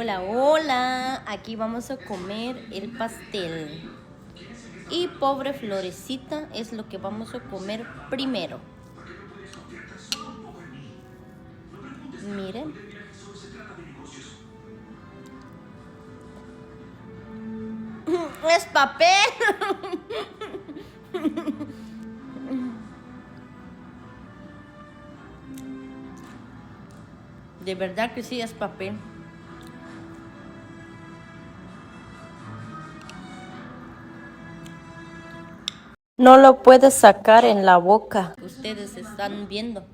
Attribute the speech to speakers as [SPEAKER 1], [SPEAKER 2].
[SPEAKER 1] Hola, hola, aquí vamos a comer el pastel. Y pobre Florecita es lo que vamos a comer primero. Miren. ¡Es papel! De verdad que sí es papel. No lo puedes sacar en la boca. Ustedes están viendo.